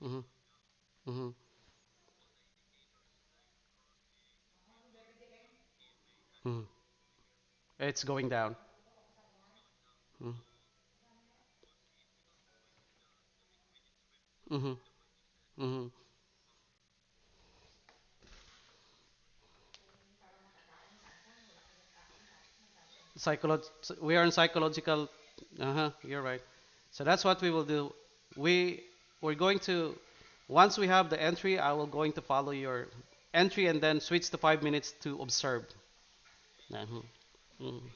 Mhm. Mhm. Mhm. It's going down. Mhm. Mhm. Mhm. Psycholog we are in psychological. Uh-huh, you're right. So that's what we will do. We we're going to once we have the entry, I will going to follow your entry and then switch to 5 minutes to observe. Mhm. Mhm.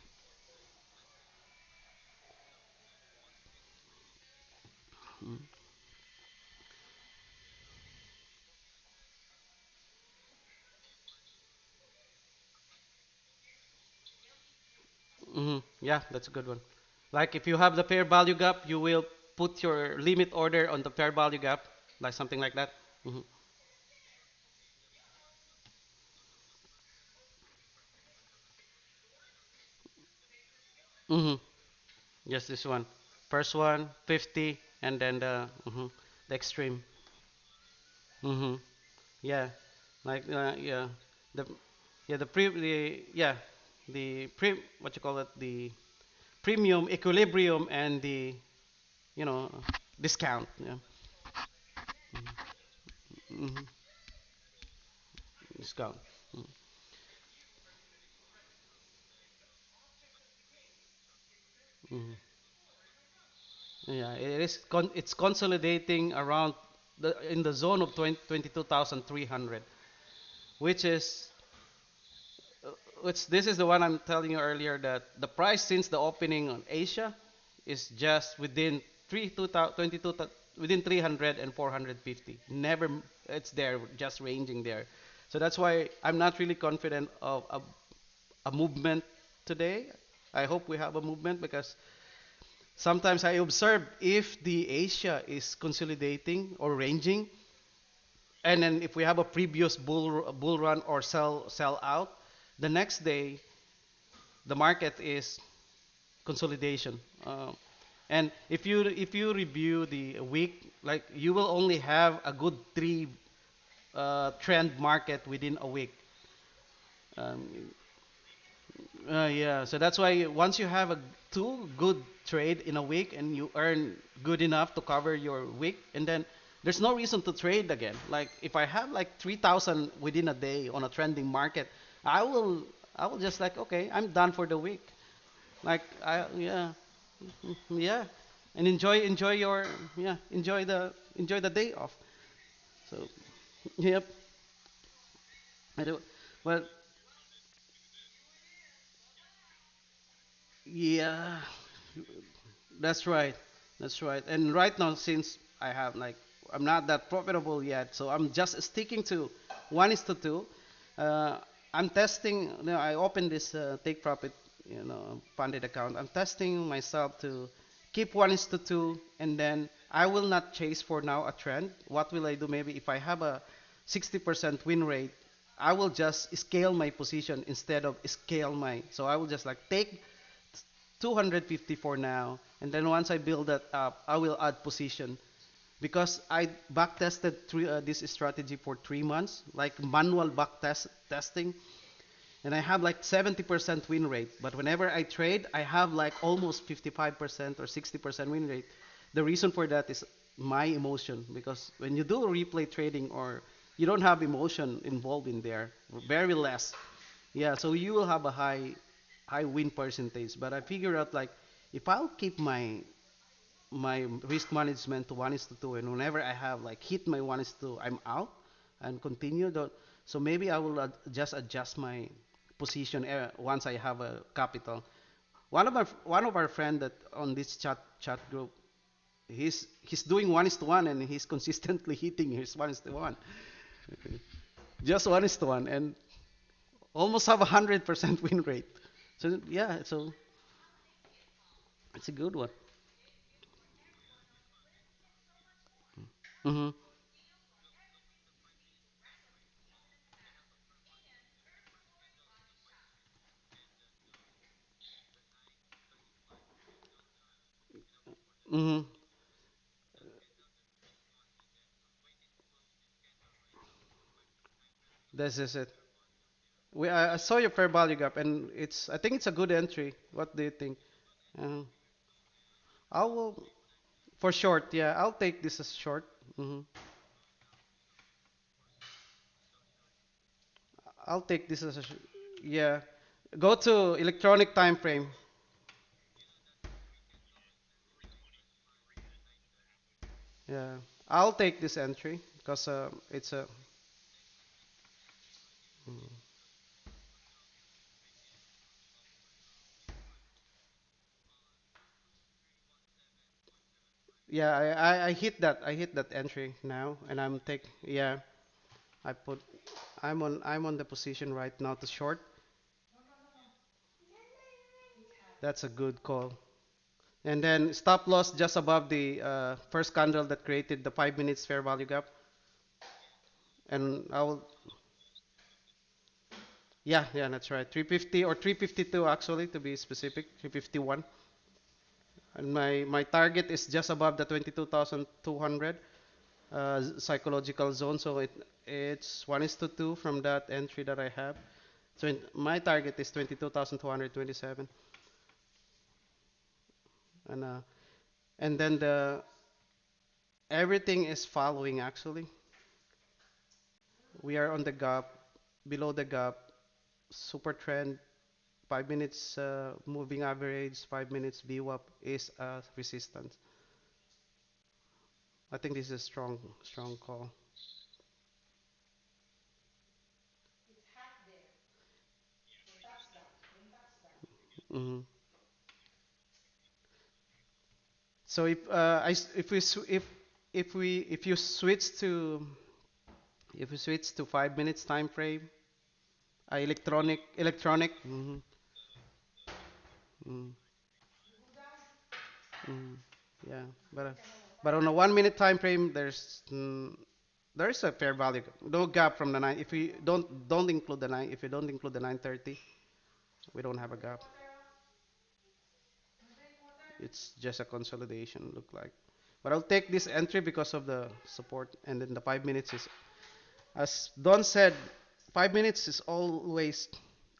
Mhm. Yeah, that's a good one. Like if you have the fair value gap, you will put your limit order on the fair value gap, like something like that. Mhm. Mhm. Just this one. First one, 50, and then the extreme. Mhm. Yeah. Like yeah. The yeah, the pre what you call it, the premium equilibrium and the you know discount, yeah. Mhm. Discount. Mhm. Mhm. Yeah, it's consolidating around the in the zone of 22,300, which is which this is the one I'm telling you earlier that the price since the opening on Asia is just within 22 within 300 and 450. Never it's there just ranging there. So that's why I'm not really confident of a movement today. I hope we have a movement because sometimes I observe if the Asia is consolidating or ranging, and then if we have a previous bull run or sell out, the next day the market is consolidation. And if you review the week, like you will only have a good three trend market within a week. Um, yeah, so that's why once you have a two good trade in a week and you earn good enough to cover your week, and then there's no reason to trade again. Like if I have like 3,000 within a day on a trending market, I will I will just like okay, I'm done for the week. Like I yeah yeah, and enjoy your yeah enjoy the day off. So yep, I do. Well, yeah, that's right. That's right. And right now, since I have like, I'm not that profitable yet, so I'm just sticking to 1:2. Uh, I'm testing. I opened this Take Profit, funded account. I'm testing myself to keep 1:2, and then I will not chase for now a trend. What will I do? Maybe if I have a 60% win rate, I will just scale my position instead of scale my. So I will just like take 250 for now, and then once I build that up, I will add position because I back tested this strategy for 3 months, like manual testing, and I have like 70% win rate. But whenever I trade, I have like almost 55% or 60% win rate. The reason for that is my emotion because when you do replay trading or you don't have emotion involved in there, very less. Yeah, so you will have a high win percentage. But I figure out like if I'll keep my risk management to 1:2, and whenever I have like hit my 1:2, I'm out and continue. So maybe I will just adjust my position once I have a capital. One of our friend that on this chat group, he's doing 1:1 and he's consistently hitting his 1:1, just 1:1, and almost have 100% win rate. So yeah, so it's a good one. Mhm. Mhm. This is it. I saw your fair value gap, and it's I think it's a good entry. What do you think? Uh, I will for short. Yeah, I'll take this as short. hmm I'll take this as a yeah. Go to electronic time frame. Yeah, I'll take this entry because it's a mm. Yeah. I hit that. I hit that entry now, and I'm take yeah. I put I'm on the position right now to short. That's a good call. And then stop loss just above the first candle that created the 5 minutes fair value gap. And I will, yeah, yeah, that's right. 350 or 352 actually to be specific, 351. And my target is just above the 22,200 psychological zone. So it's 1 is to 2 from that entry that I have. So my target is 22,227. And and then everything is following actually. We are on the gap, below the gap, super trend, 5 minutes moving average, 5 minutes VWAP is resistance. I think this is a strong call. hmm So if we if you switch to if we switch to 5 minutes time frame, electronic, mm, mm, yeah, but on a 1 minute time frame, there's a fair value, no gap from the nine. If we don't include the nine, if you don't include the 930, we don't have a gap. It's just a consolidation, look like. But I'll take this entry because of the support, and then the 5 minutes is, as Don said, 5 minutes is always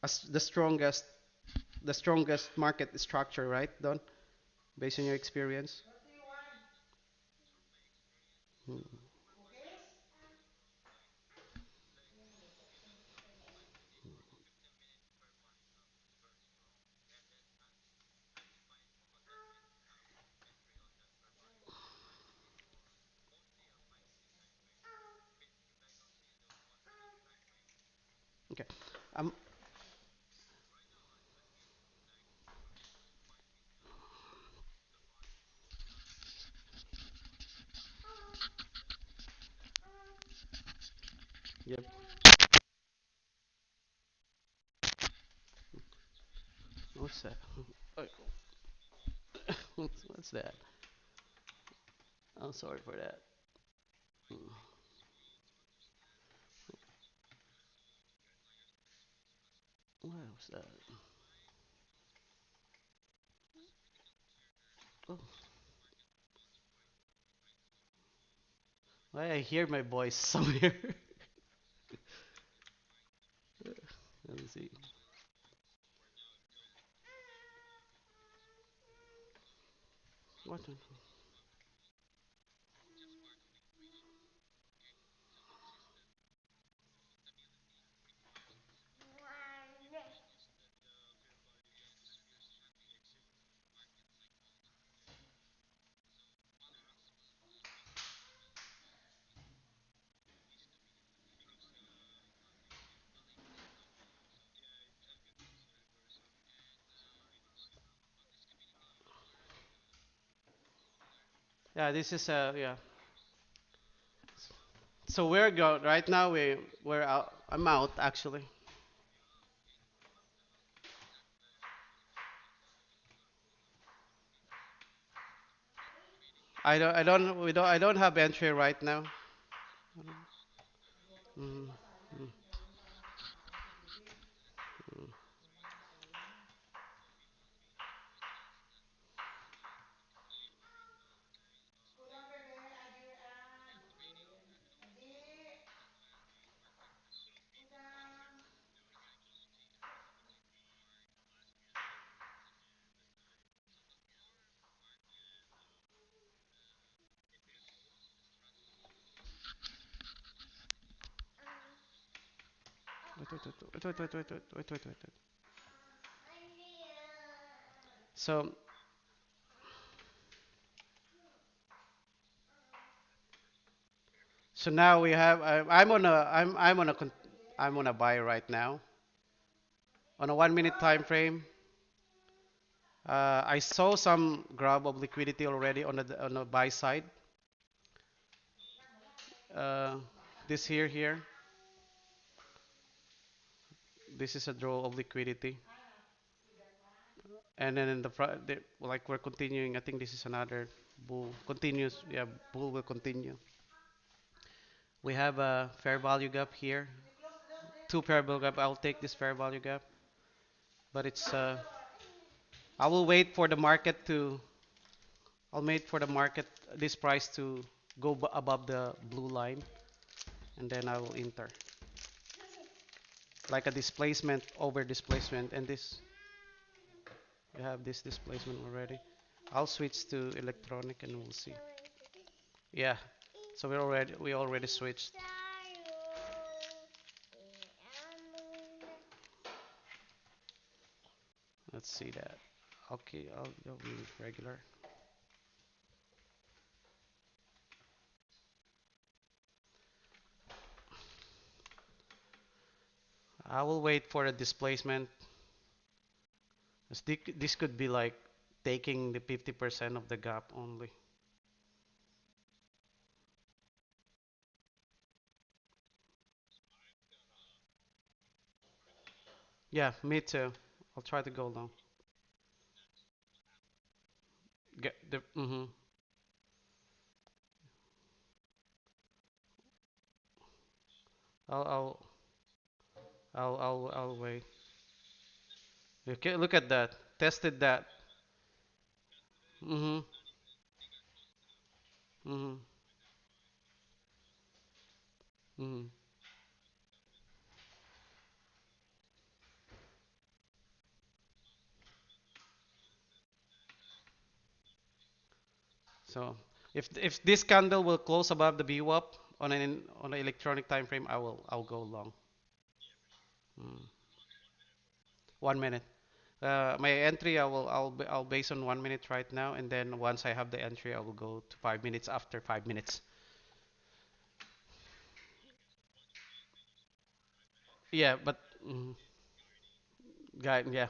as the strongest market structure, right, Don? Based on your experience. Mm. Okay. Um. Yep. What's that? Oh, what's that? I'm sorry for that. Mm. What was that? Oh, why I hear my voice somewhere. Let me see. What? Yeah, this is yeah. So we're go right now. We're out. I'm out actually. I don't have entry right now. Mm, mm, mm. wait. So so now we have. I'm on a buy right now on a 1 minute time frame. I saw some grab of liquidity already on the buy side. Uh, this here. This is a draw of liquidity, and then in the front, like we're continuing. I think this is another bull continues. Yeah, bull will continue. We have a fair value gap here. Two fair value gap. I'll take this fair value gap, but it's. I will wait for the market to. I'll wait for the market this price to go above the blue line, and then I will enter like a displacement over displacement, and this we have this displacement already. I'll switch to electronic and we'll see. Yeah, so we already switched. Let's see that. Okay, I'll be regular. I will wait for the displacement. This could be like taking the 50% of the gap only. Yeah, me too. I'll try to go long. Get the I'll I'll I'll wait. Okay, look at that. Tested that. Mhm. Mhm. Mhm. So if this candle will close above the VWAP on an electronic time frame, I'll go long. Mm. 1 minute. My entry I'll base on 1 minute right now, and then once I have the entry, I will go to 5 minutes after 5 minutes. Yeah, but guide yeah.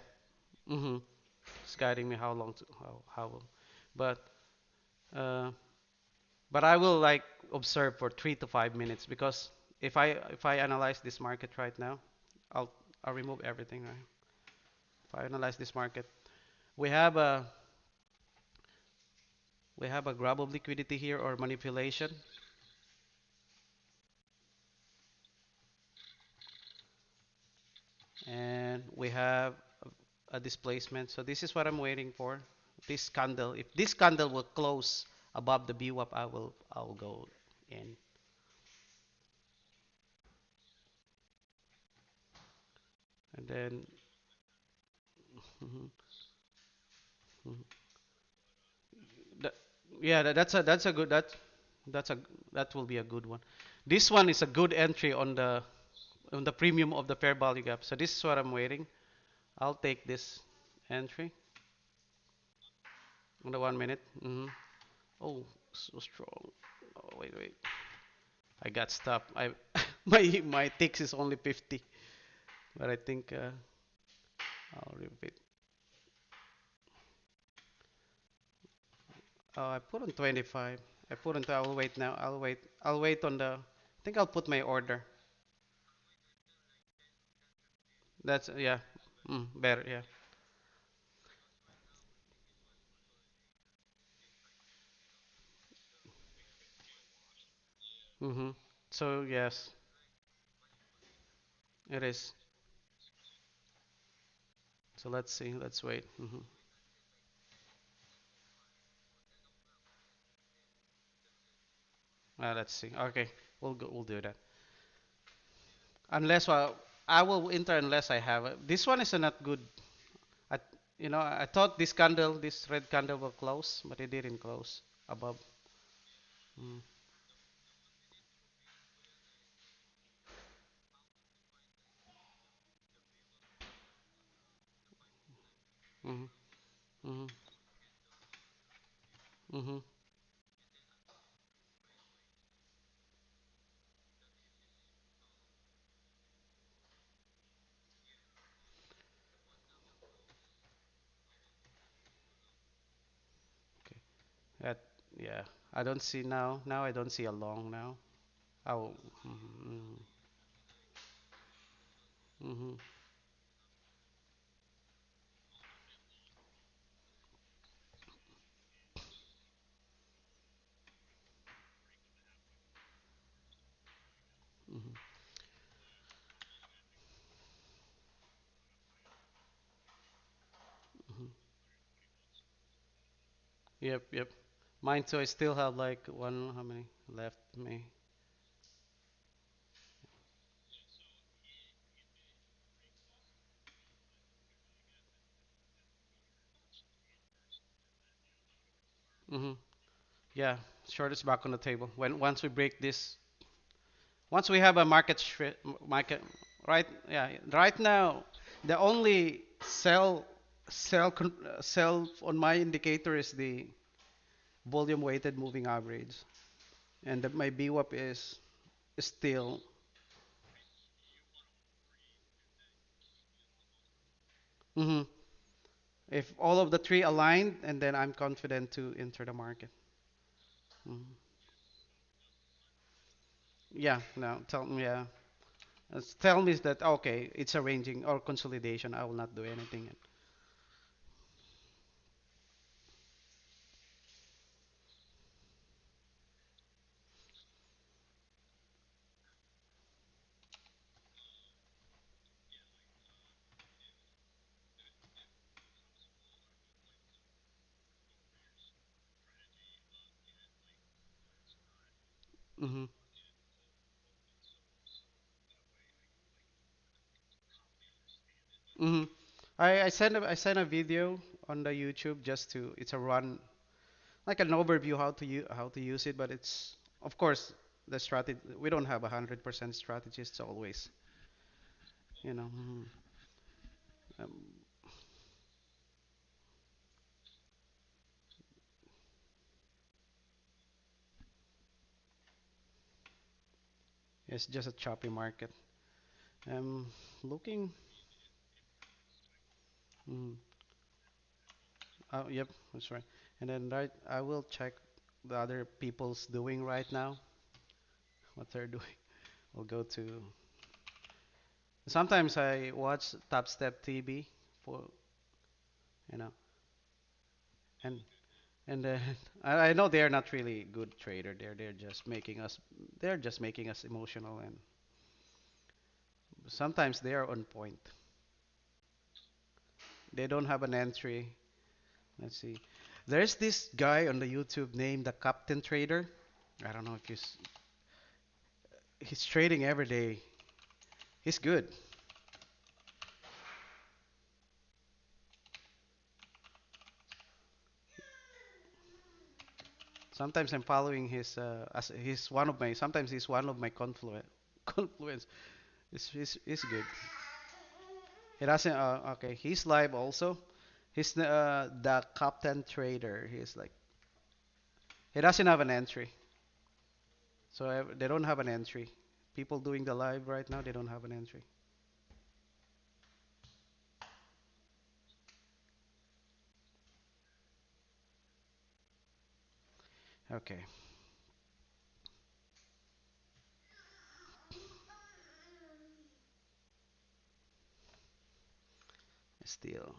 Mhm. It's guiding me how long to how but uh but I will like observe for 3 to 5 minutes because if I analyze this market right now, I'll I'll remove everything, right? If I analyze this market, we have a we have a grab of liquidity here or manipulation, and we have a displacement. So this is what I'm waiting for. This candle, if this candle will close above the VWAP, I'll go in. And then mhm, mhm. That, yeah, that's a good that's a that will be a good one. This one is a good entry on the premium of the fair value gap. So this is what I'm waiting. I'll take this entry on the 1 minute. Oh, so strong. Oh, wait. I got stopped. I my ticks is only 50, but I think I'll repeat. Oh, I put on 25. I put on. I'll wait now. I'll wait. I'll wait on the. I think I'll put my order. That's yeah. Better yeah. Mm-hmm. So yes, it is. So let's see. Let's wait. Let's see. Okay, we'll go. We'll do that. Unless I will enter unless I have it. This one is not good. I, I thought this candle, this red candle will close, but it didn't close above. Mm. Mhm. Mhm. Mhm. Okay. That, yeah. I don't see now. Now I don't see a long now. Oh. Mhm. Mhm. Mhm. Mhm. Yep. Yep. Mine too. I still have like one. How many left? Me. Mhm. Yeah. Short is back on the table. When once we break this, once we have a market, right? Yeah. Right now, the only sell on my indicator is the volume weighted moving average, and my VWAP is still. Hmm. If all of the three aligned, and then I'm confident to enter the market. Hmm. Yeah, no, tell me, yeah. Tell me that okay, it's arranging or consolidation. I will not do anything. Hmm. Hmm. I sent a video on the YouTube just to it's a run like an overview how to use it, but it's of course the strategy we don't have 100% strategists always, you know. Mhm. Um, it's just a choppy market. Looking. Mm, yep, that's right. And then right, I will check the other people's doing right now, what they're doing. We'll go to. Sometimes I watch Top Step TV for you know, and and I know they're not really good trader. They're just making us emotional, and sometimes they are on point. They don't have an entry. Let's see. There's this guy on the YouTube named the Captain Trader. I don't know if he's trading every day. He's good. Sometimes I'm following his as he's one of my sometimes he's one of my confluence. He's good. He doesn't okay, he's live also. He's the Captain Trader. He's like he doesn't have an entry. So they don't have an entry. People doing the live right now, they don't have an entry. Okay. Still.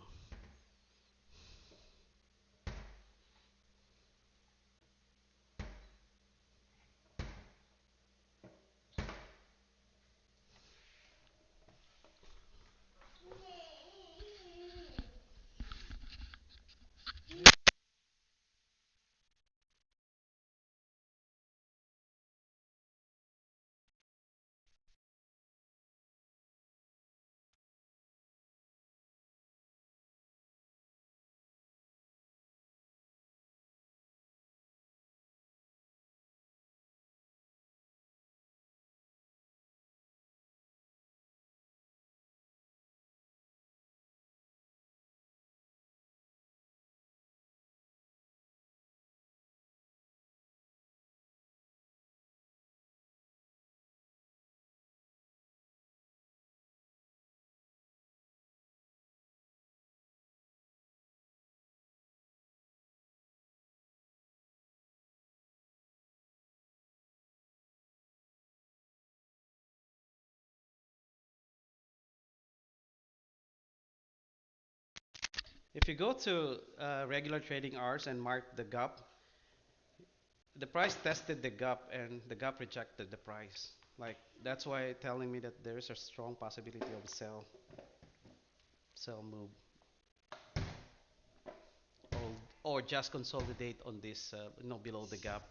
If you go to regular trading hours and mark the gap, the price tested the gap and the gap rejected the price. Like that's why telling me that there is a strong possibility of a sell move, or, or just consolidate on this, below the gap.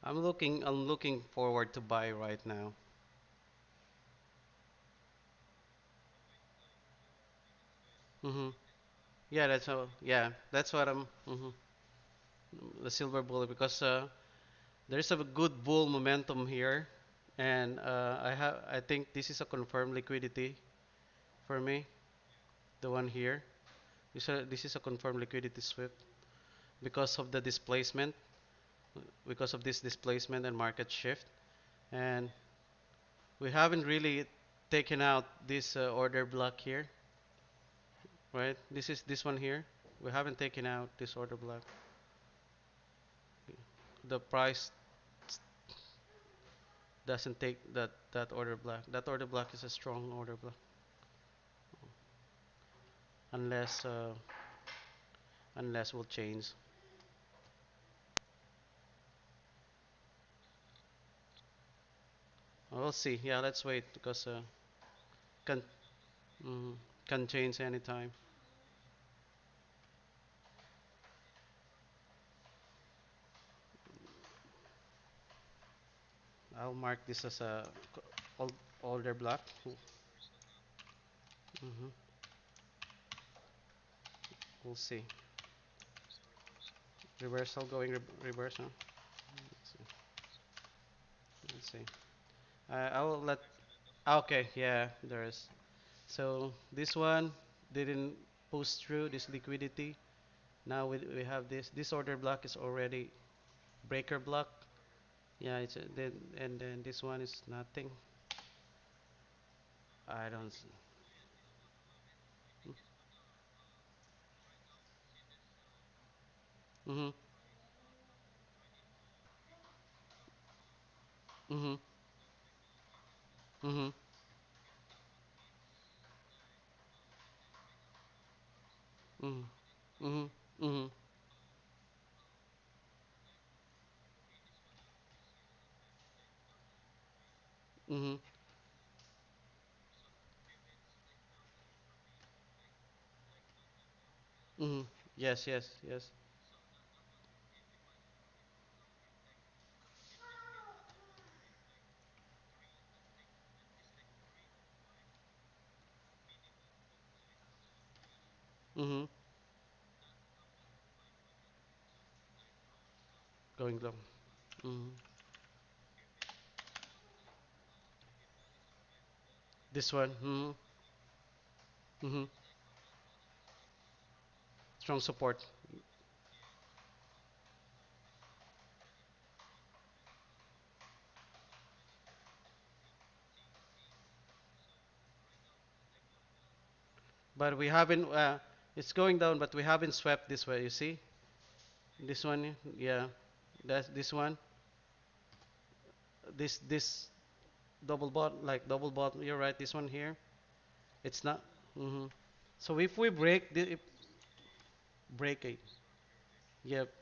I'm looking forward to buy right now. hmm Yeah, that's what I'm. The silver bullet because there's a good bull momentum here, and I think this is a confirmed liquidity for me. The one here, this is a confirmed liquidity sweep because of the displacement, because of this displacement and market shift, and we haven't really taken out this order block here, right? This is this one here. We haven't taken out this order block. The price doesn't take that order block. That order block is a strong order block, unless unless we'll change. We'll see. Yeah, let's wait because can mm, can change anytime. I'll mark this as a older block. hmm We'll see. Reversal going reverse, huh? Let's see. Let's see. I will let. Okay, yeah, there is. So this one didn't push through this liquidity. Now we have this. This order block is already breaker block. Yeah, then and then this one is nothing. I don't. Mhm. Mhm. Mhm. Mhm. Mhm. Mhm. Mhm. Mhm. Yes. Yes. Yes. Mhm. Going low. Mhm. This one. Mm-hmm. Mm-hmm. Strong support. But we haven't. It's going down, but we haven't swept this way. You see, this one. Yeah, that's this one. This double bot, like double bot. You're right. This one here. It's not. Hmm. So if we break the break it. Yep.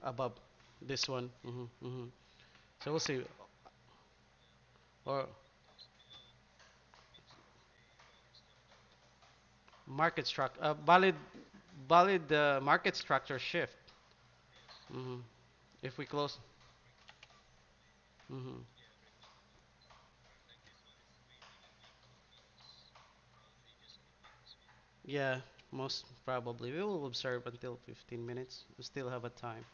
Above this one. Hmm. Hmm. So we'll see. Or market structure. Valid market structure shift. Hmm. If we close. Hmm. Yeah, most probably. We will observe until 15 minutes. We still have a time.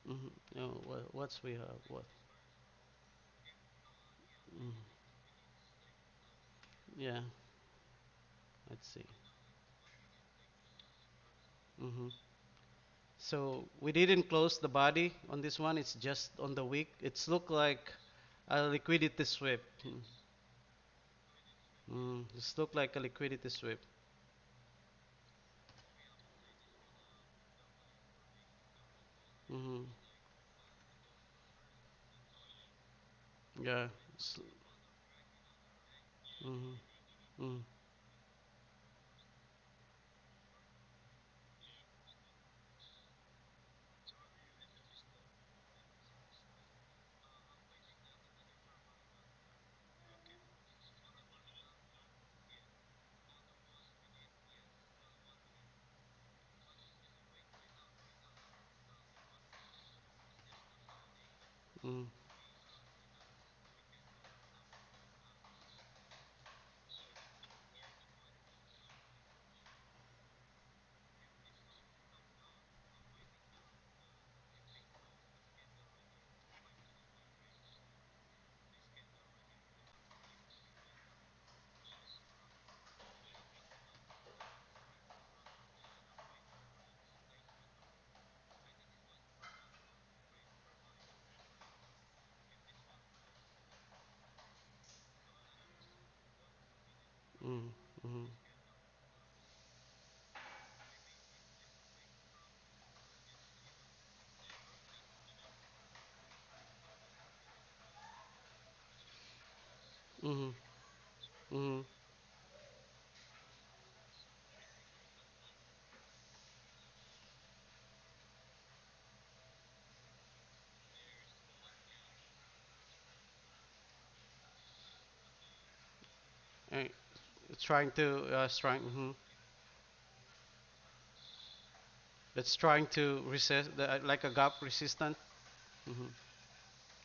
Hmm. Oh, what's we have? What? Mm. Yeah, let's see. Hmm. So we didn't close the body on this one. It's just on the wick. It's look like a liquidity sweep. It's look like a liquidity sweep. Hmm. Yeah. Hmm. Mm. Mm. Mm. Mm. Mm. Mm. Eh, it's trying to it's trying to resist like a gap resistant. Hmm.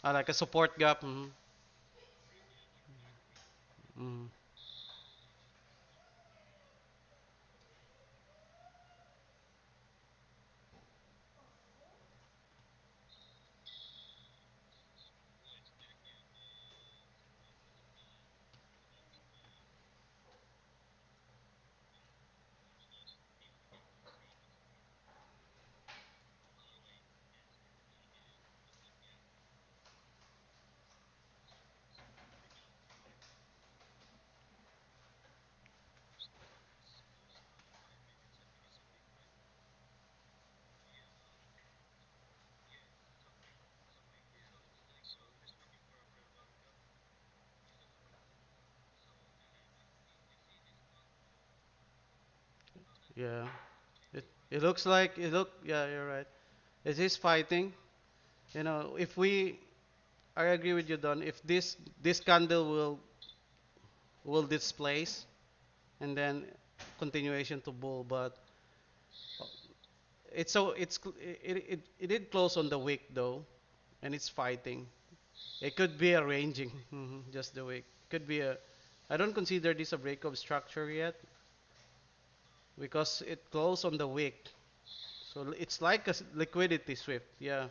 Like a support gap. Hmm. Hmm. Yeah. It looks like it look. Yeah, you're right. It is fighting. You know, if we, I agree with you, Don. If this candle will displace and then continuation to bull, but it did close on the wick though, and it's fighting. It could be a ranging, just the wick. Could be a. I don't consider this a breakup structure yet because it closed on the wick. So it's like a liquidity sweep. Yeah.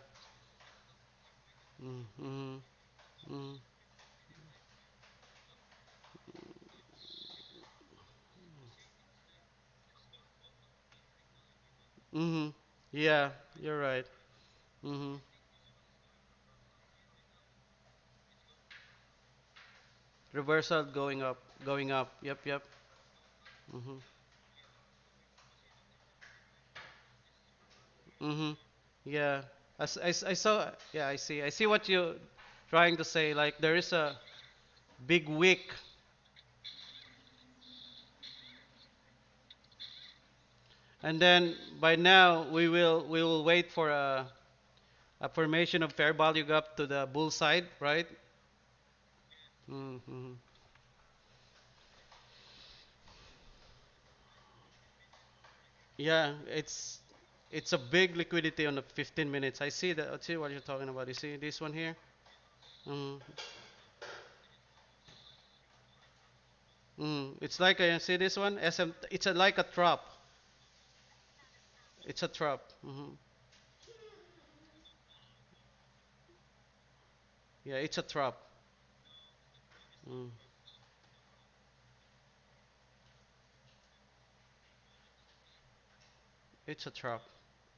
Mm-hmm. Mm-hmm. Mm-hmm. Yeah, you're right. Mm-hmm. Reversal going up, going up. Yep, yep. Mm-hmm. Mm-hmm. Yeah. I saw. Yeah, I see. I see what you're trying to say. Like there is a big wick, and then by now we will wait for a formation of fair value gap to the bull side, right? Mm-hmm. Yeah, it's a big liquidity on the 15 minutes. I see that. I see what you're talking about. You see this one here? Mm. Mm. It's like a, see this one? SM, it's like a trap. It's a trap. Hmm. Yeah, it's a trap. Mm. It's a trap.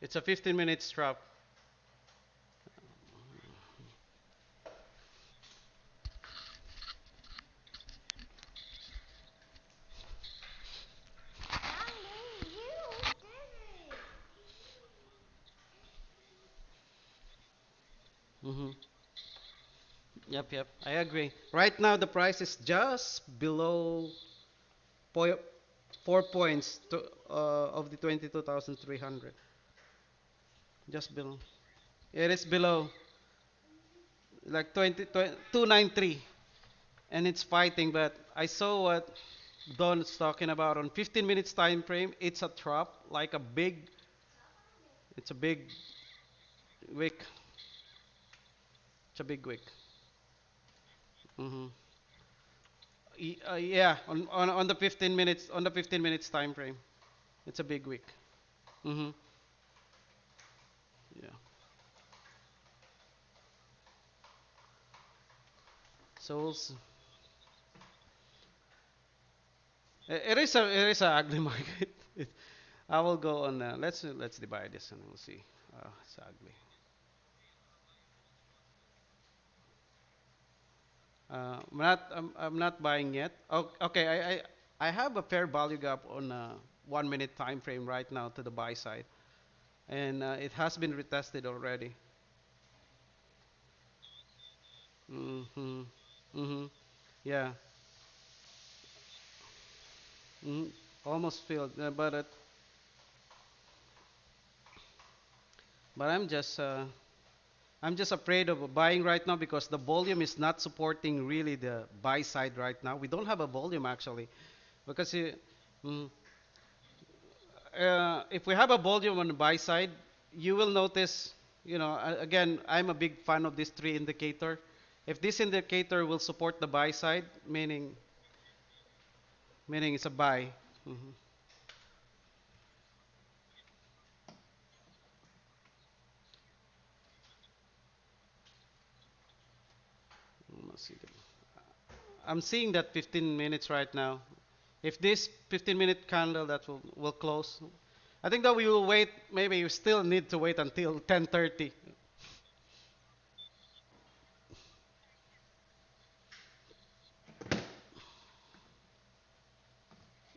It's a 15 minutes trap. Hmm. Yep, yep. I agree. Right now the price is just below po 4 points of the 22,300. Just below. It is below like 293, and it's fighting. But I saw what Don is talking about on 15 minutes time frame. It's a trap, like a big. It's a big wick. It's a big wick. Hmm. Yeah, on the 15 minutes time frame. It's a big wick. Hmm. Yeah. So it is a ugly market. I will go on. Let's divide this and we'll see. It's ugly. I'm not buying yet. Oh, okay. I have a fair value gap on 1 minute time frame right now to the buy side, and it has been retested already. Mm-hmm. Mm-hmm. Yeah. Mm-hmm. Almost filled, but I'm just afraid of buying right now because the volume is not supporting really the buy side right now. We don't have a volume actually because mm, if we have a volume on the buy side, you will notice, again, I'm a big fan of this three indicator. If this indicator will support the buy side, meaning it's a buy. Hmm. Let's see. I'm seeing that 15 minutes right now. If this 15-minute candle that will close, I think that we will wait. Maybe you still need to wait until 10:30.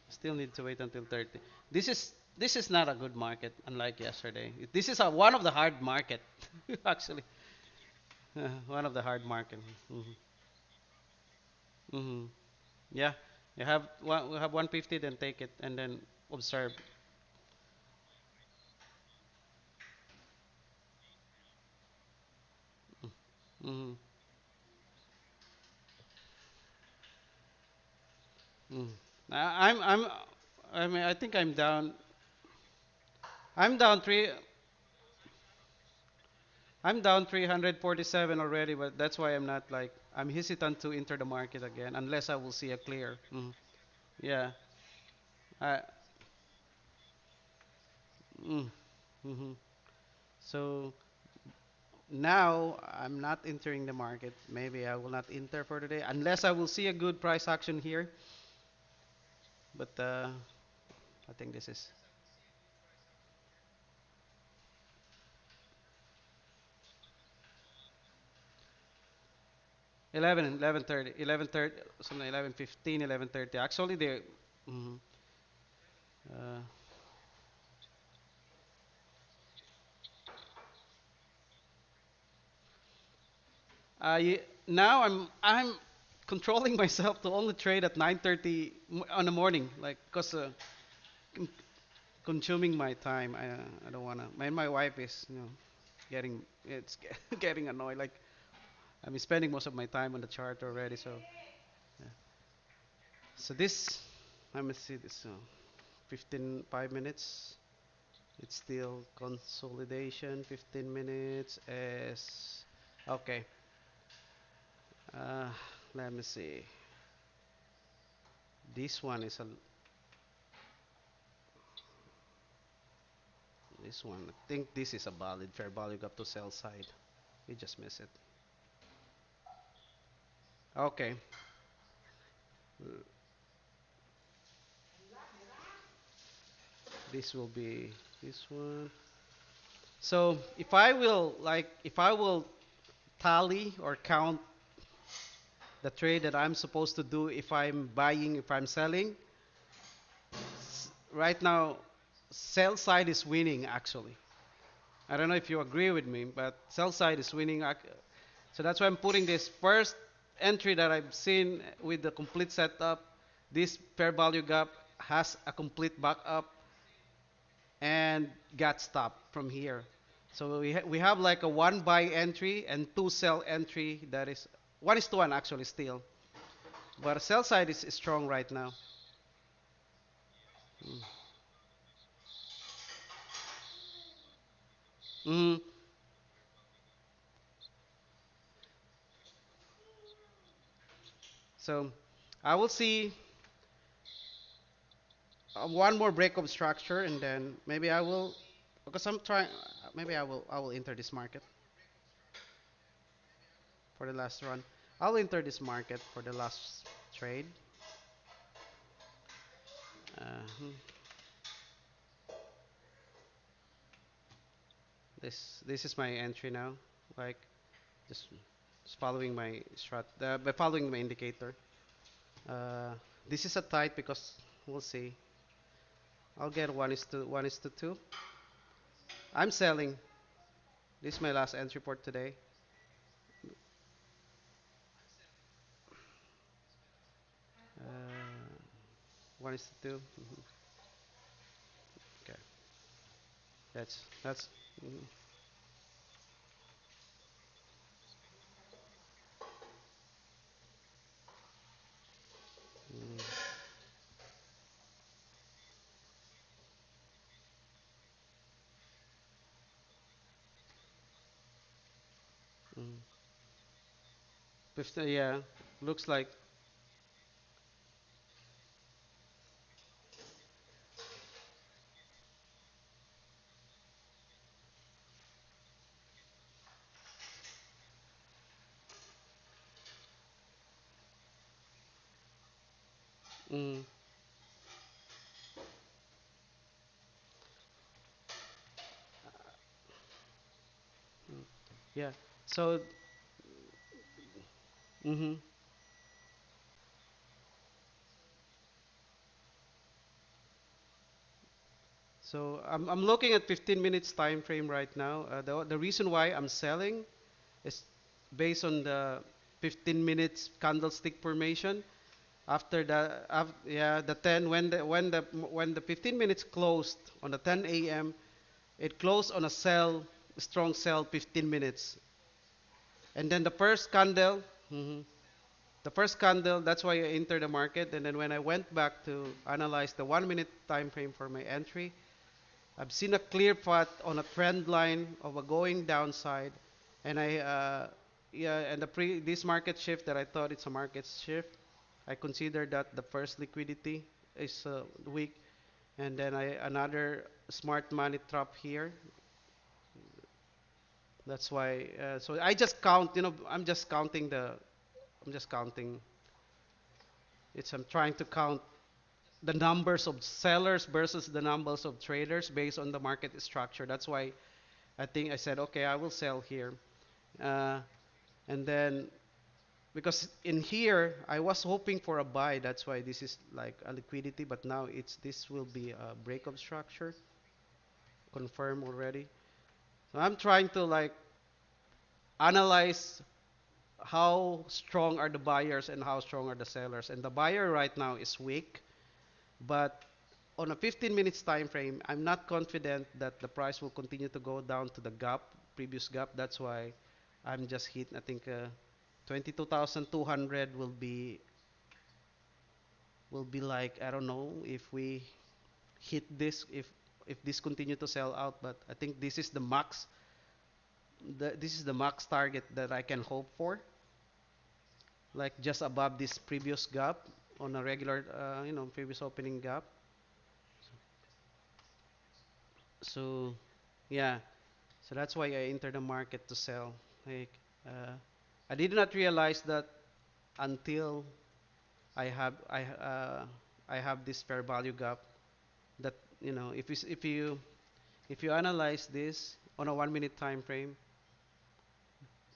Still need to wait until 30. This is not a good market, unlike yesterday. This is one of the hard market, actually. One of the hard market. Hmm. Hmm. Yeah, we have 150, then take it and then observe. Hmm. Hmm. I'm I mean I think I'm down three I'm down 347 already, but that's why I'm not like. I'm hesitant to enter the market again unless I will see a clear. Yeah. I, mm, hmm So now I'm not entering the market. Maybe I will not enter for today unless I will see a good price action here. But I think this is 11, 11:30, 11:30, something 11:15, 11:30. Actually, they. mhm. Uh, Now I'm controlling myself to only trade at 9:30 on the morning, like cause con- consuming my time. I don't wanna. My wife is getting it's getting annoyed. Like I'm spending most of my time on the chart already. So yeah. So this let me see this 15 5 minutes. It's still consolidation. 15 minutes is okay. Uh, Let me see. This one is a this one. I think this is a valid fair value gap to sell side. We just miss it. Okay. This will be this one. So if I will tally or count the trade that I'm supposed to do if I'm buying, if I'm selling, right now sell side is winning actually. I don't know if you agree with me, but sell side is winning. So that's why I'm putting this first entry that I've seen with the complete setup. This fair value gap has a complete backup and got stopped from here. So we have like a one buy entry and two sell entry. That is 1:1 actually still, but sell side is strong right now. Mm. So I will see one more break of structure and then maybe I will because I'm trying. Maybe I will enter this market for the last run. I'll enter this market for the last trade. Hmm. This is my entry now. Like just following my by following my indicator. Uh, this is a tight because we'll see. I'll get one is to two. I'm selling. This is my last entry for today. Uh, one is to 2. Okay, that's. Mhm, mhm, mhm. 50, yeah, looks like. Mm, mm, yeah. So, mhm. So I'm looking at 15 minutes time frame right now. The reason why I'm selling is based on the 15 minutes candlestick formation. After yeah, the 10 when the 15 minutes closed on the 10 a.m. it closed on a sell, strong sell 15 minutes, and then the first candle. Mhm. The first candle, that's why I entered the market. And then when I went back to analyze the 1 minute time frame for my entry, I've seen a clear path on a trend line of a going downside, and yeah, and this market shift that I thought it's a market shift, I consider that the first liquidity is weak, and then another smart money trap here. That's why. So I just count. I'm just counting. I'm trying to count the numbers of sellers versus the numbers of traders based on the market structure. That's why I think I said, okay, I will sell here. Uh, and then because in here I was hoping for a buy. That's why this is like a liquidity, but now this will be a breakup structure, confirmed already. So I'm trying to like analyze how strong are the buyers and how strong are the sellers. And the buyer right now is weak, but on a 15 minutes time frame, I'm not confident that the price will continue to go down to the gap, previous gap. That's why I'm just hitting. I think 22,200 will be like, I don't know if we hit this, if this continue to sell out, but I think this is the max. This is the max target that I can hope for, like just above this previous gap on a regular, previous opening gap. So, yeah. So that's why I entered the market to sell. Like, uh, I did not realize that until I have this fair value gap. That if you analyze this on a 1 minute time frame,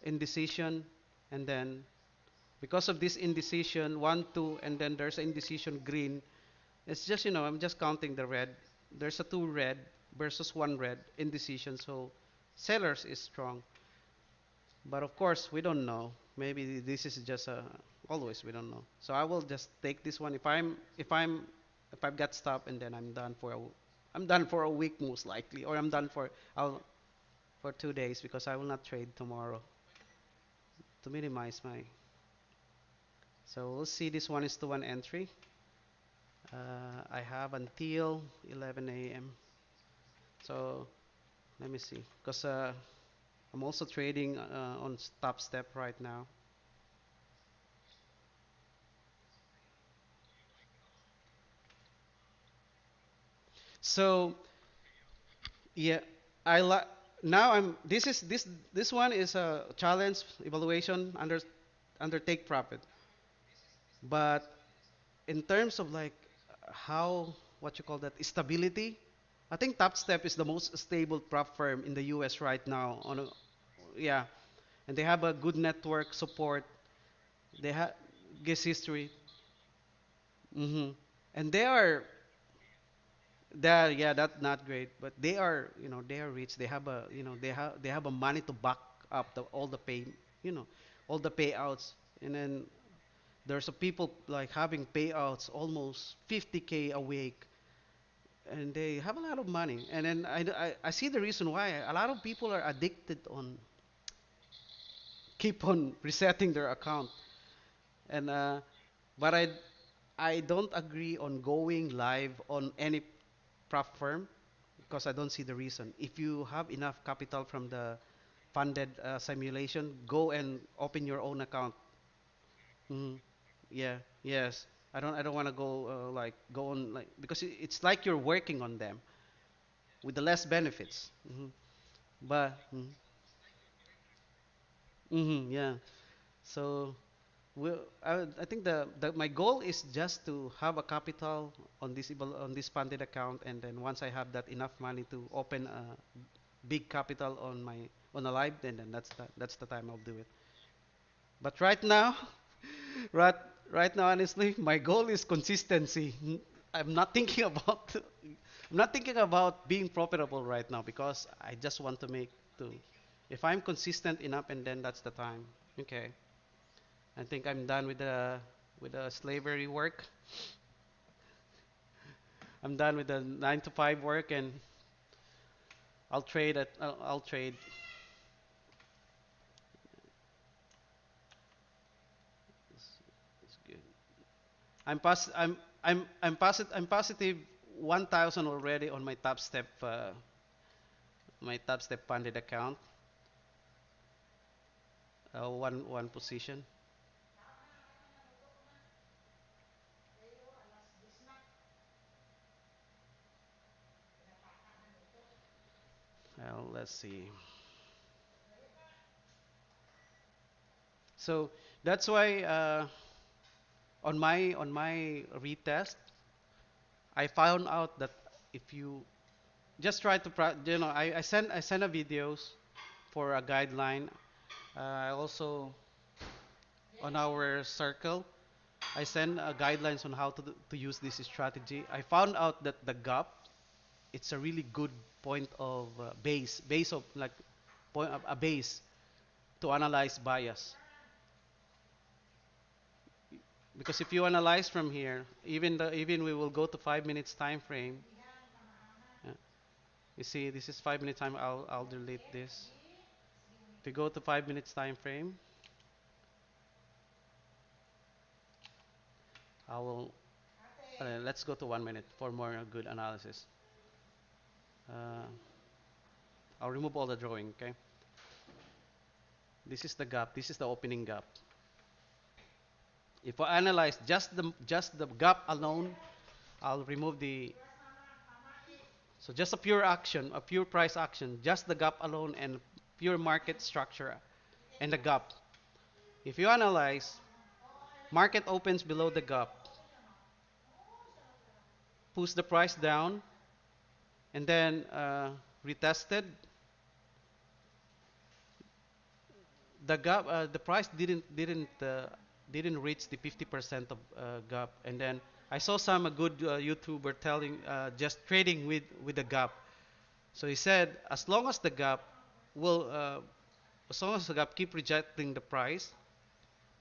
indecision, and then because of this indecision, one, two, and then there's indecision green. It's just I'm just counting the red. There's a two red versus one red indecision. So sellers is strong. But of course, we don't know. Maybe this is just a always we don't know. So I will just take this one. If I've got stop and then I'm done for a week most likely, or I'm done for 2 days because I will not trade tomorrow to minimize my. So we'll see. This one is to one entry. I have until 11 a.m. So let me see, because I'm also trading on top step right now. So yeah, I like now I'm this one is a challenge evaluation under take profit. But in terms of like how what you call that stability, I think Top Step is the most stable prop firm in the US right now yeah, and they have a good network support. They have guest history. hmm And they're yeah, that's not great, but they are rich. They have a money to back up all the all the payouts. And then there's a people like having payouts almost 50K a week, and they have a lot of money. And then I see the reason why a lot of people are addicted on keep on resetting their account. And but I don't agree on going live on any prop firm because I don't see the reason. If you have enough capital from the funded simulation, go and open your own account. Mhm. Yeah, yes. I don't want to go like go on like because it's like you're working on them with the less benefits. But yeah. So I think my goal is just to have a capital on this funded account, and then once I have that enough money to open a big capital on a live, then that's the time I'll do it. But right now, right right now, honestly, my goal is consistency. I'm not thinking about I'm not thinking about being profitable right now because I just want to make to. If I'm consistent enough, and then that's the time. Okay. I think I'm done with the slavery work. I'm done with the 9 to 5 work, and I'll trade. It's good. I'm positive 1,000 already on my top step funded account. one position. Let's see. So that's why on my retest, I found out that if you just try to I send a videos for a guideline. I also on our circle I send guidelines on how to use this strategy. I found out that the gap it's a really good point of base of like point a base to analyze bias, because if you analyze from here, even we will go to 5 minutes time frame. uh, you see this is 5 minute time. I'll delete this. If you go to 5 minutes time frame, I will let's go to 1 minute for more good analysis. uh, I'll remove all the drawing. Okay, this is the gap, this is the opening gap. If I analyze just the gap alone, I'll remove the. So just a pure action, a pure price action, just the gap alone and pure market structure and the gap. If you analyze, market opens below the gap, push the price down, and then retested. The gap, the price didn't reach the 50% of gap, and then I saw some good YouTuber telling just trading with the gap. So he said will as long as the gap keep rejecting the price,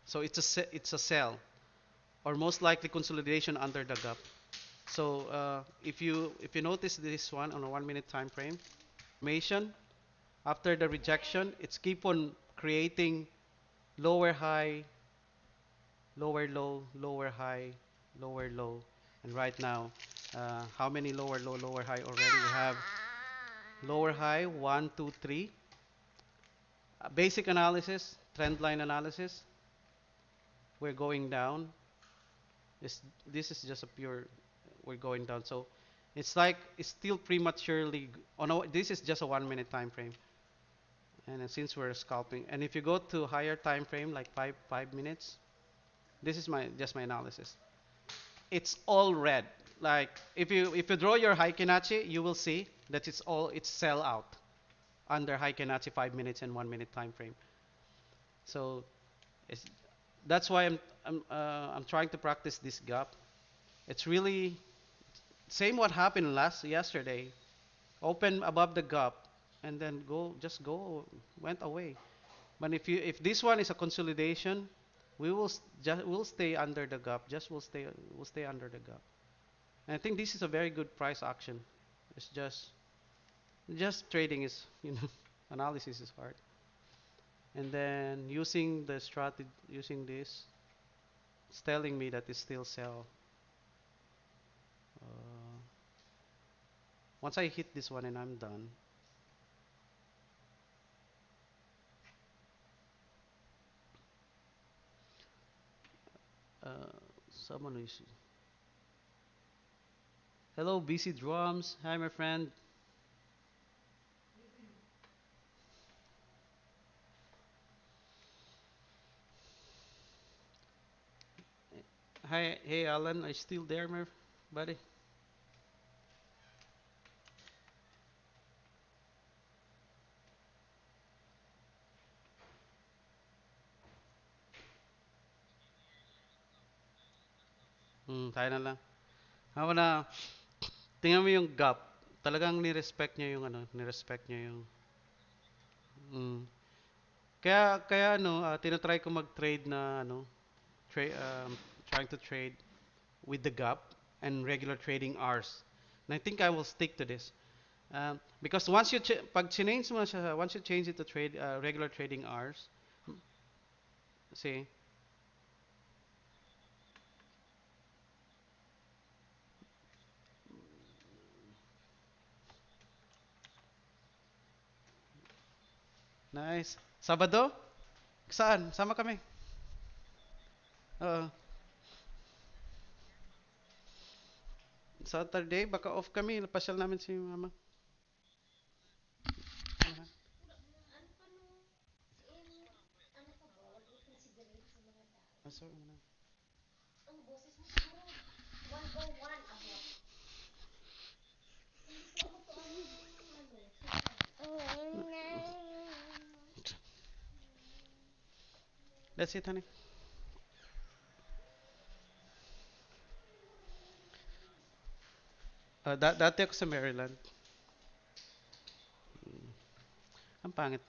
so it's a sell or most likely consolidation under the gap. So if you notice this one on a 1 minute time frame, formation after the rejection, it's keep on creating lower high, lower low, lower high, lower low, and right now, how many lower low, lower high already? We have lower high one, two, three. Basic analysis, trend line analysis. We're going down. This is just a pure. We're going down. So it's like it's still prematurely. Oh no, this is just a 1 minute time frame. And since we're scalping, and if you go to higher time frame, like five minutes, this is my just my analysis. It's all red. Like if you draw your Heikinachi, you will see that it's sell out under Heikinachi 5 minutes and 1 minute time frame. So it's, that's why I'm trying to practice this gap. It's really same what happened yesterday. Open above the gap and then go went away. But if this one is a consolidation, we'll stay under the gap. Just we'll stay under the gap. And I think this is a very good price action. It's just trading is analysis is hard. And then using the strategy using this, it's telling me that it's still sell. Uh, Once I hit this one and I'm done. Uh, Someone is. Hello, BC Drums. Hi, my friend. Hi, hey, Alan. Are you still there, my buddy? Tayo na lang. Ako na, tingnan mo yung gap. Talagang ni-respect niya yung ni-respect niya yung. Mm. Kaya tinatry ko mag-trade na trying to trade with the gap and regular trading hours. And I think I will stick to this. Because pag change mo siya, once you change it to trade regular trading hours, see, nice. Sabado? Saan? Sama kami. Oo. Saturday, baka off kami. Pasyal namin si mama. Ah, sorry, muna. That's it, honey. Dati ako sa Maryland. Ang pangit.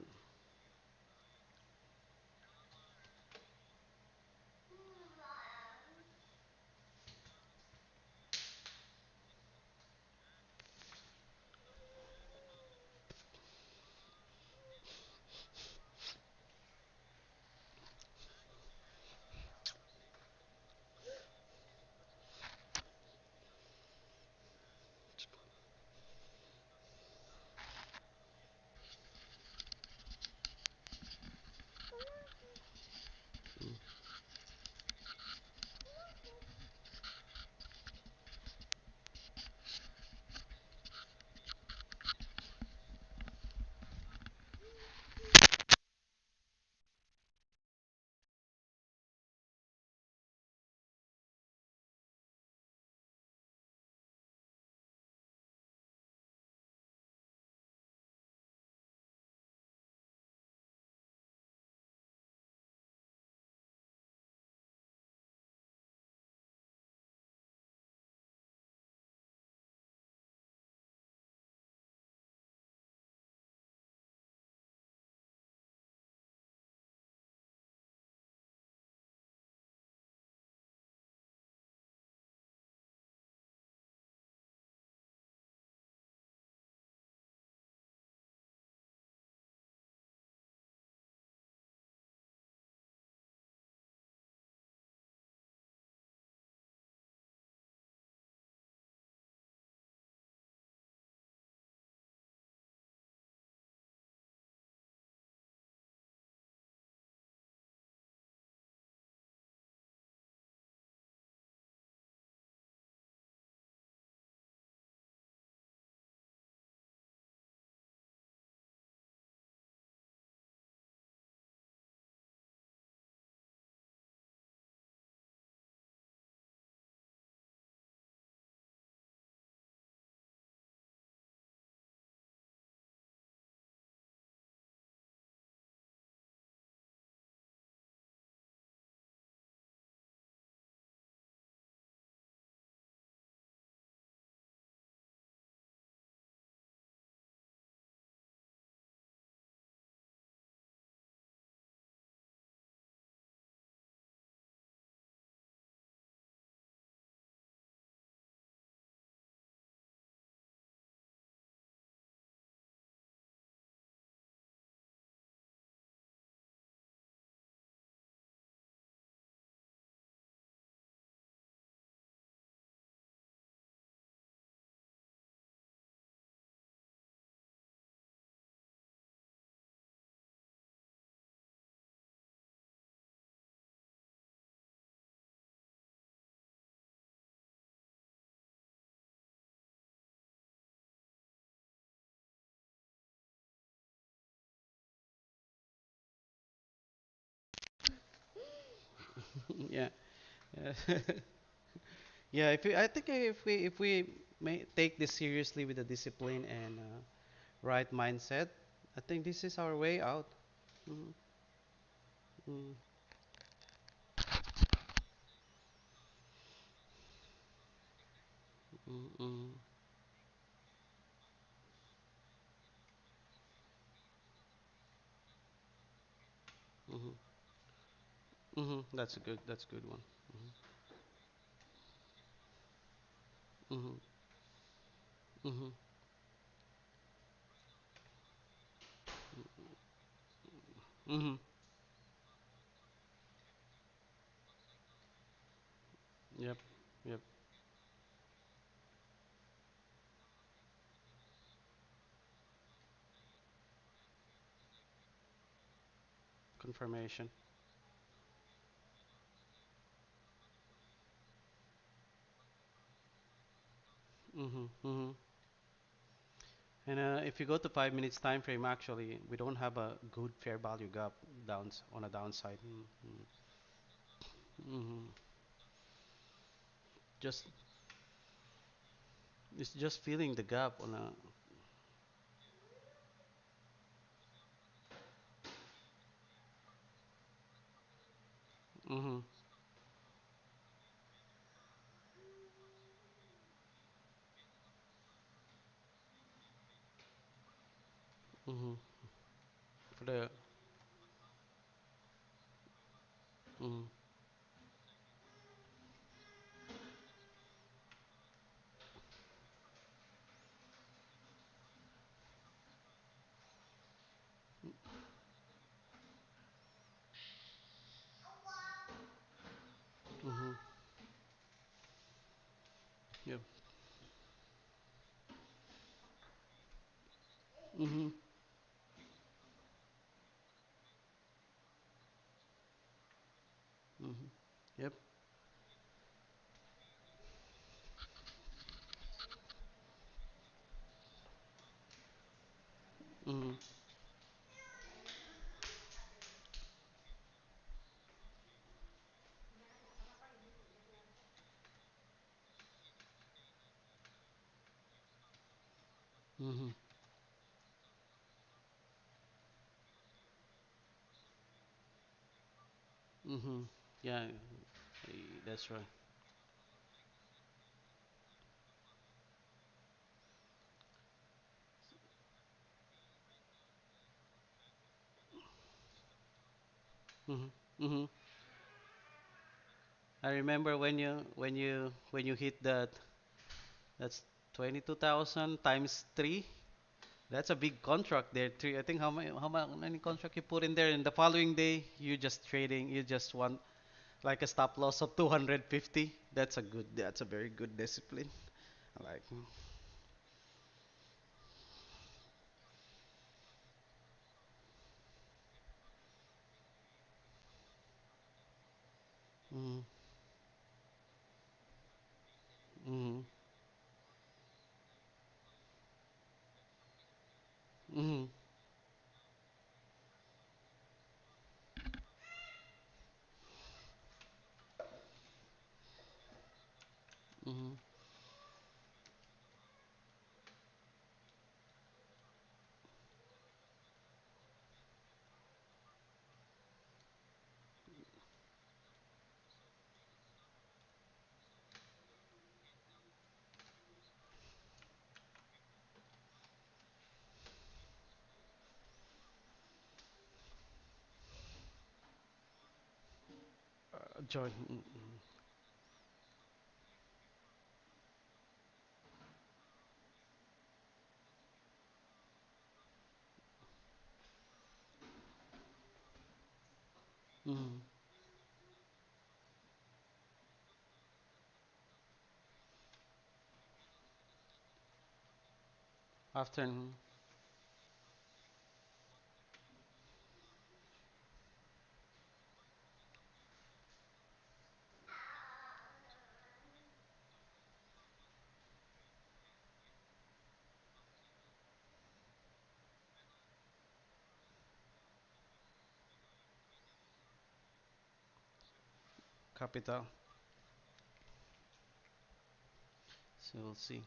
Yeah. Yeah. Yeah, I think if we may take this seriously with the discipline and right mindset, I think this is our way out. Mm, mm, mm, mm, mm, That's a good one. Mm, mm, mm, Yep. Yep. information. Mm-hmm, mm-hmm. And if you go to 5 minutes time frame, actually, we don't have a good fair value gap downs on a downside. Mm-hmm. Mm-hmm. Just it's just filling the gap on a. Mm-hmm. Mm-hmm. For the. Mm-hmm. Mm-hmm. Yep. Mm-hmm. Mm-hmm. Yep. Mm-hmm. Mm-hmm. Mm-hmm. Yeah, that's right. Mm-hmm. Mm-hmm. I remember when you hit that. That's 22,000 times three. That's a big contract there. Three. I think how many contract you put in there, and the following day you just trading. You just want like a stop loss of 250. That's a good. That's a very good discipline. I like. Mm-hmm. Mm-hmm. Mm-hmm. Mm-hmm. Join. Mm-hmm. Mm-hmm. After. Mm-hmm. Capital. So we'll see.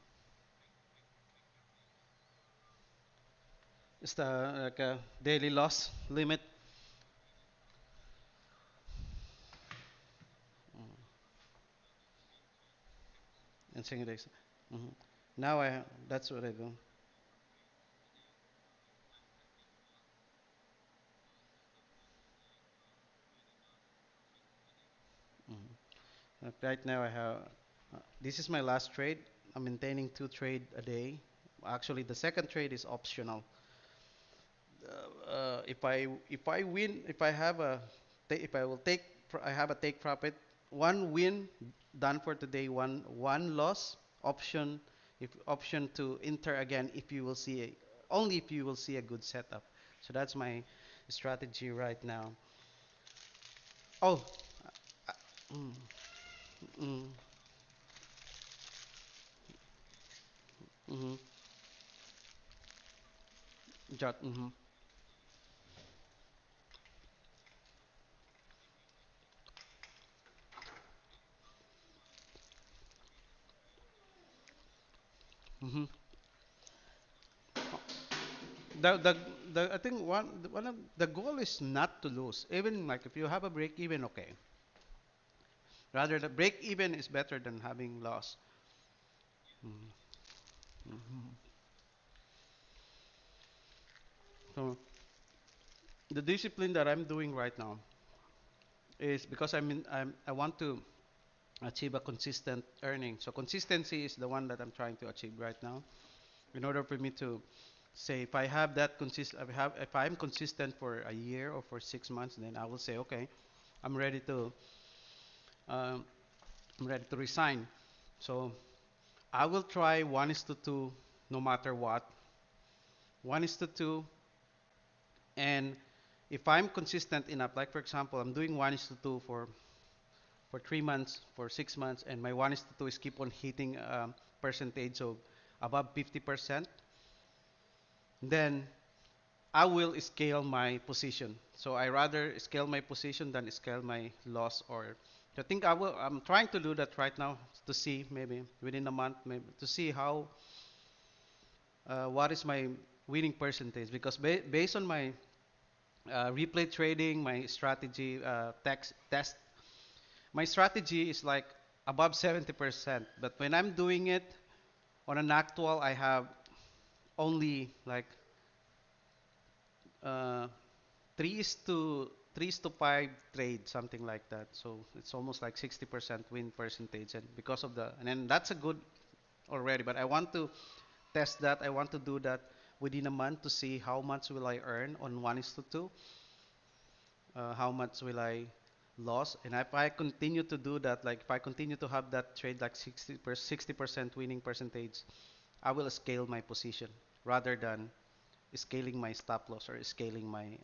Is the like a daily loss limit? Mm. And single days. Hmm. Now that's what I do. Mhm. Right now I have. This is my last trade. I'm maintaining two trade a day. Actually, the second trade is optional. If I win, if I have a, if I will take, I have a take profit. One win done for today. One loss option. If option to enter again, if you will see only if you will see a good setup. So that's my strategy right now. Oh, mm, mm, mm, jot, mm, mm. The, I think one of the goal is not to lose. Even like if you have a break even, okay. Rather, the break even is better than having loss. Mm, mhm. So the discipline that I'm doing right now is because I want to achieve a consistent earning. So consistency is the one that I'm trying to achieve right now. In order for me to say if I have that if I'm consistent for a year or for 6 months, then I will say okay, I'm ready to um, I'm ready to resign. So I will try 1:2 no matter what. 1:2, and if I'm consistent enough, like for example, I'm doing 1:2 for 3 months, for 6 months, and my 1:2 is keep on hitting percentage of above 50%, then I will scale my position. So I rather scale my position than scale my loss. Or I think I'm trying to do that right now to see maybe within a month, maybe to see how what is my winning percentage. Because based on my replay trading, my strategy test, my strategy is like above 70%. But when I'm doing it on an actual, I have only like uh, three is to five trade, something like that. So it's almost like 60% win percentage, and because of the and then that's a good already. But I want to test that. I want to do that within a month to see how much will I earn on 1:2, how much will I lose, and if I continue to do that, like if I continue to have that trade like 60% winning percentage, I will scale my position rather than scaling my stop loss or scaling my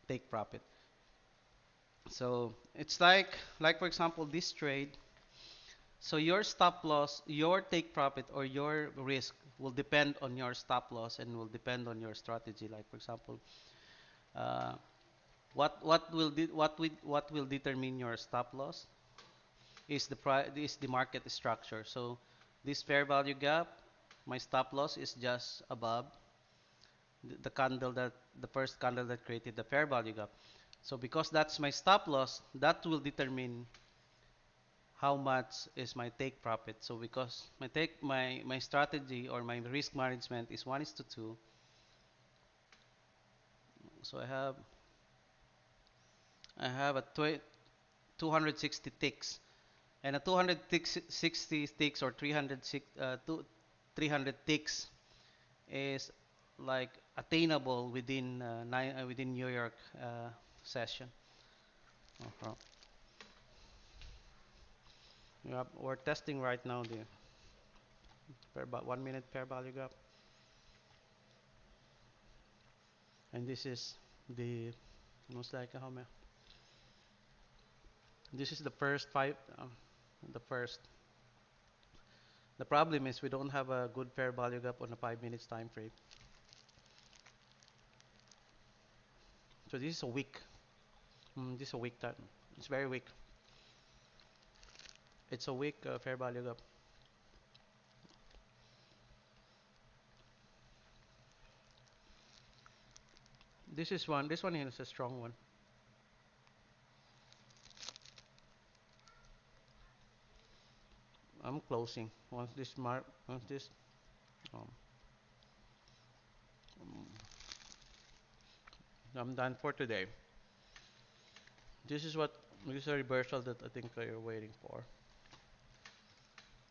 take profit. So it's like for example, this trade. So your stop loss, your take profit, or your risk will depend on your stop loss and will depend on your strategy. Like for example, uh, what will determine your stop loss is the market structure. So this fair value gap, my stop loss is just above the candle that the first candle that created the fair value gap. So because that's my stop loss, that will determine how much is my take profit. So because my strategy or my risk management is 1:2, so I have a 260 ticks, and a 260 ticks or 300 ticks is like attainable within New York session. Uh-huh. We're testing right now the about 1 minute fair value gap, and this is the most like how many. This is the first five. The first. The problem is we don't have a good fair value gap on a 5 minutes time frame. So this is a weak. This is a weak time. It's very weak. It's a weak fair value gap. This is one. This one is a strong one. I'm closing once this. Um, I'm done for today. This is what this is a reversal that I think you're waiting for.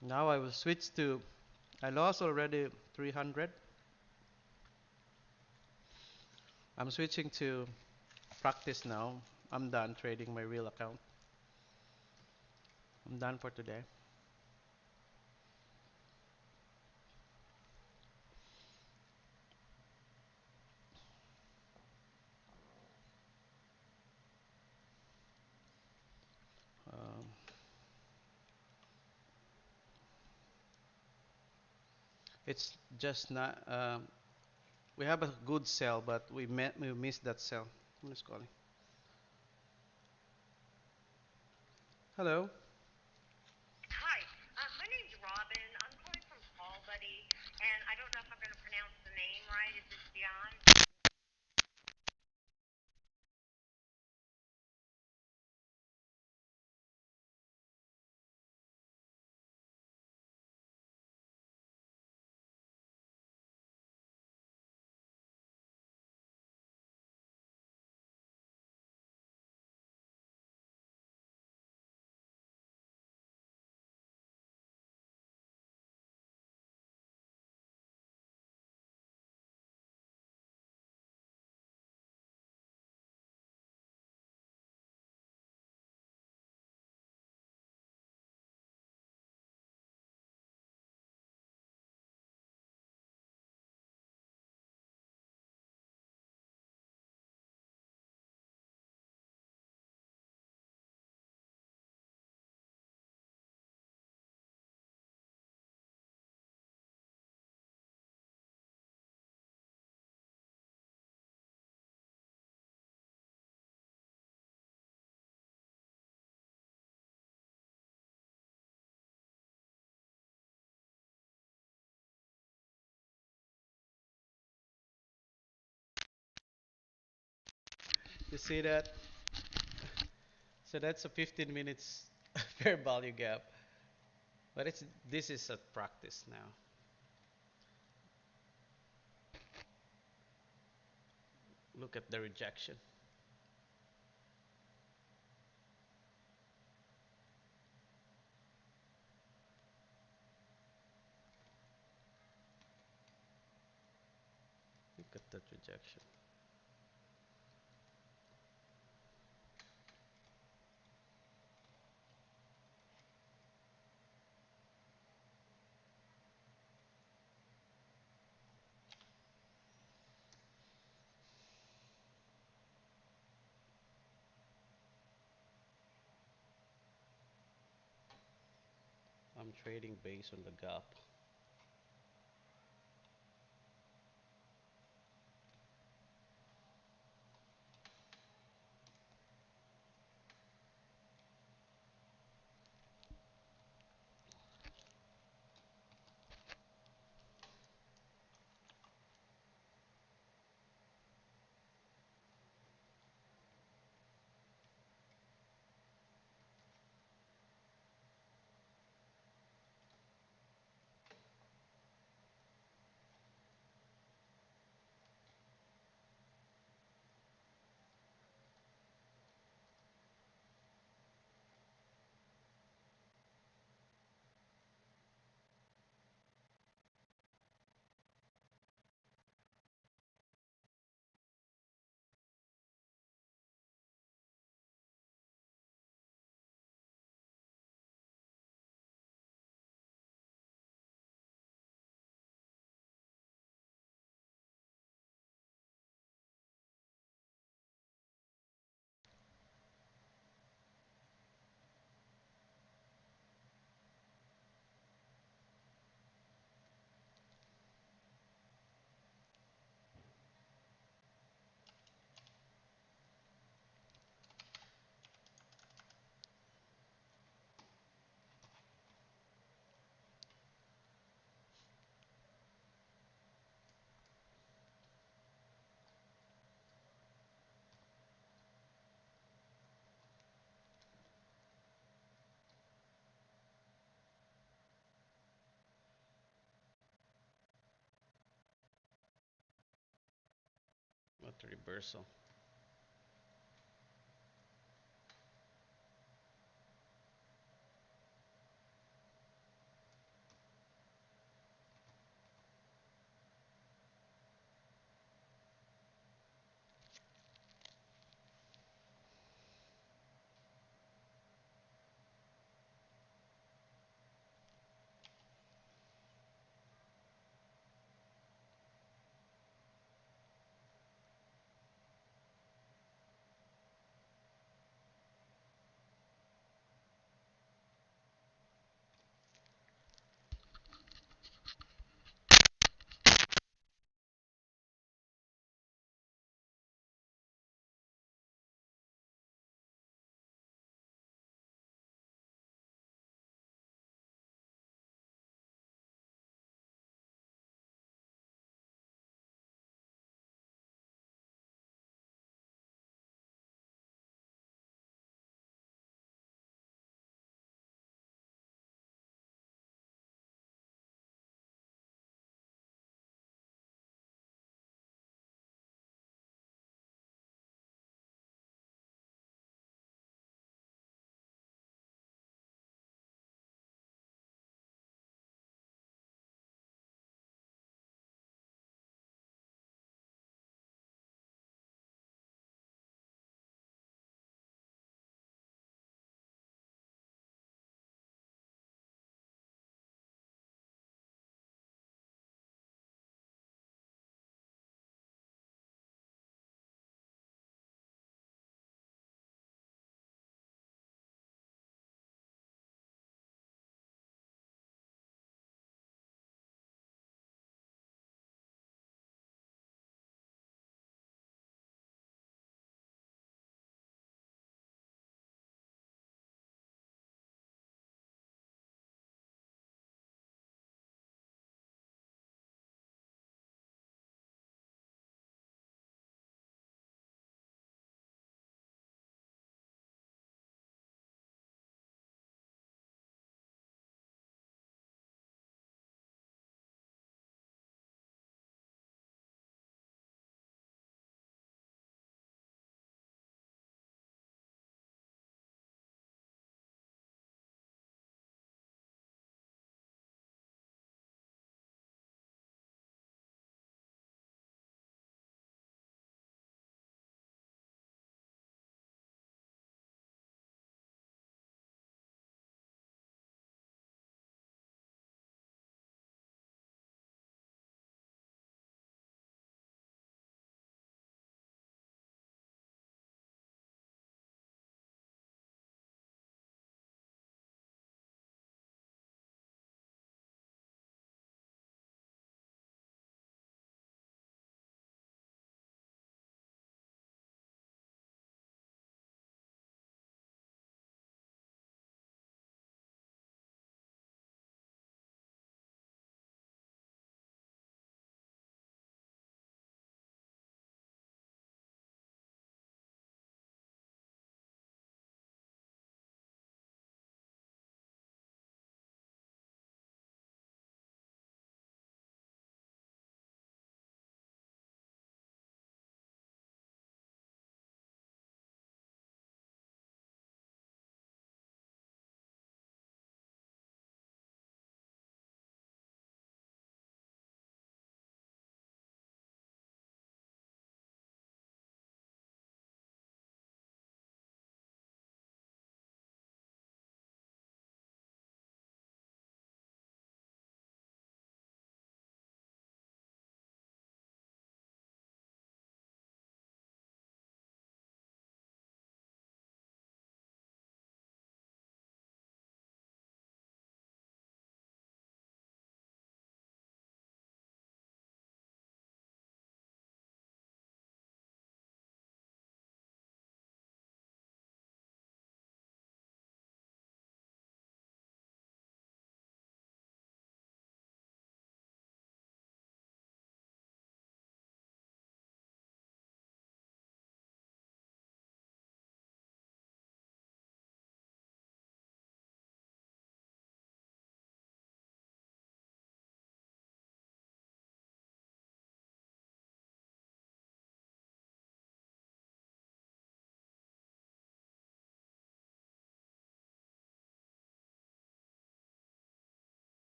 Now I will switch to. I lost already 300. I'm switching to practice now. I'm done trading my real account. I'm done for today. It's just not. We have a good sell, but we missed that sell. Who's calling? Hello. Hi, my name's Robin. I'm calling from Call Buddy, and I don't know if I'm going to pronounce the name right. Is this Dion? You see that? So that's a 15 minutes fair value gap. But it's this is a practice now. Look at the rejection. Look at that rejection. I'm trading based on the gap. What reversal?